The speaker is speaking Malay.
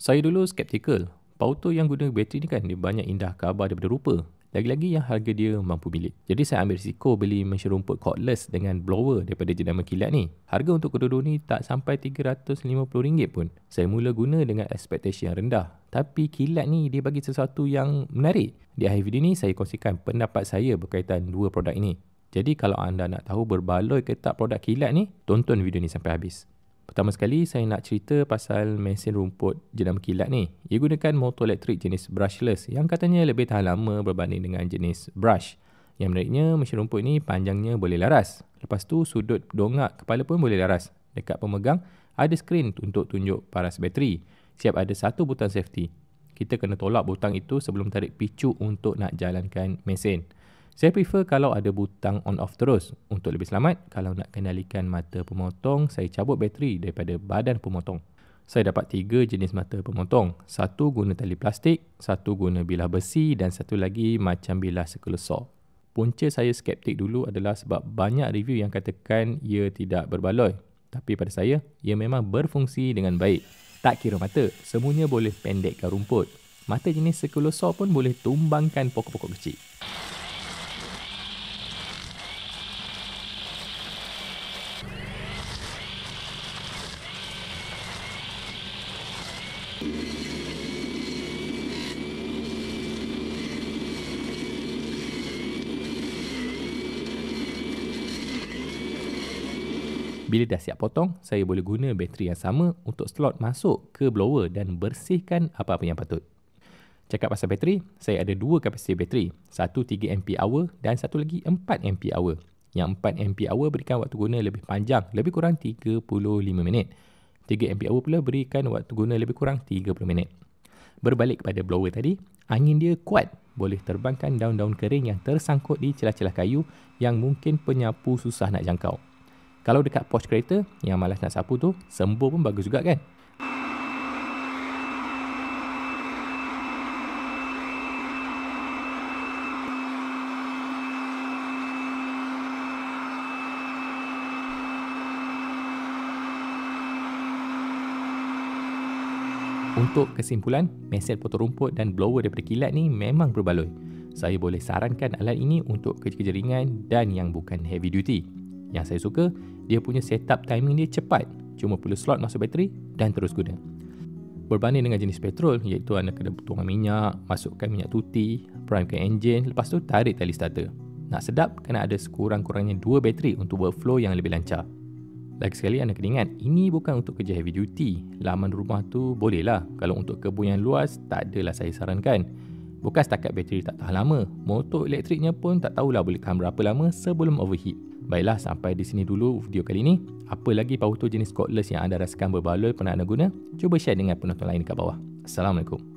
Saya dulu skeptikal. Auto yang guna bateri ni kan, dia banyak indah khabar daripada rupa. Lagi-lagi yang harga dia mampu milik. Jadi saya ambil risiko beli mesin rumput cordless dengan blower daripada jenama kilat ni. Harga untuk kedua-dua ni tak sampai RM350 pun. Saya mula guna dengan ekspektasi yang rendah. Tapi kilat ni dia bagi sesuatu yang menarik. Di akhir video ni saya kongsikan pendapat saya berkaitan dua produk ini. Jadi kalau anda nak tahu berbaloi ke tak produk kilat ni, tonton video ni sampai habis. Pertama sekali, saya nak cerita pasal mesin rumput jenama kilat ni. Ia gunakan motor elektrik jenis brushless yang katanya lebih tahan lama berbanding dengan jenis brush. Yang menariknya, mesin rumput ni panjangnya boleh laras. Lepas tu, sudut dongak kepala pun boleh laras. Dekat pemegang, ada skrin untuk tunjuk paras bateri. Siap ada satu butang safety. Kita kena tolak butang itu sebelum tarik picu untuk nak jalankan mesin. Saya prefer kalau ada butang on off terus. Untuk lebih selamat, kalau nak kendalikan mata pemotong, saya cabut bateri daripada badan pemotong. Saya dapat 3 jenis mata pemotong. Satu guna tali plastik, satu guna bilah besi dan satu lagi macam bilah circular saw. Punca saya skeptik dulu adalah sebab banyak review yang katakan ia tidak berbaloi. Tapi pada saya, ia memang berfungsi dengan baik. Tak kira mata, semuanya boleh pendekkan rumput. Mata jenis circular saw pun boleh tumbangkan pokok-pokok kecil. Bila dah siap potong, saya boleh guna bateri yang sama untuk slot masuk ke blower dan bersihkan apa-apa yang patut. Cakap pasal bateri, saya ada 2 kapasiti bateri. Satu 3 Ah dan satu lagi 4 Ah. Yang 4 Ah berikan waktu guna lebih panjang, lebih kurang 35 minit. 3 Ah pula berikan waktu guna lebih kurang 30 minit. Berbalik kepada blower tadi, angin dia kuat. Boleh terbangkan daun-daun kering yang tersangkut di celah-celah kayu yang mungkin penyapu susah nak jangkau. Kalau dekat porch kereta, yang malas nak sapu tu, sembur pun bagus juga kan? Untuk kesimpulan, mesin potong rumput dan blower daripada kilat ni memang berbaloi. Saya boleh sarankan alat ini untuk kerja-kerja ringan dan yang bukan heavy duty. Yang saya suka, dia punya setup timing dia cepat. Cuma perlu slot masuk bateri dan terus guna. Berbanding dengan jenis petrol, iaitu anda kena tuang minyak, masukkan minyak tuti, primekan enjin, lepas tu tarik tali starter. Nak sedap, kena ada sekurang-kurangnya 2 bateri untuk workflow yang lebih lancar. Lagi sekali anda kena ingat, ini bukan untuk kerja heavy duty. Laman rumah tu bolehlah. Kalau untuk kebun yang luas, tak adalah saya sarankan. Bukan setakat bateri tak tahan lama, motor elektriknya pun tak tahulah boleh tahan berapa lama sebelum overheat. Baiklah, sampai di sini dulu video kali ini. Apa lagi auto jenis cordless yang anda rasakan berbaloi pernah anda guna? Cuba share dengan penonton lain dekat bawah. Assalamualaikum.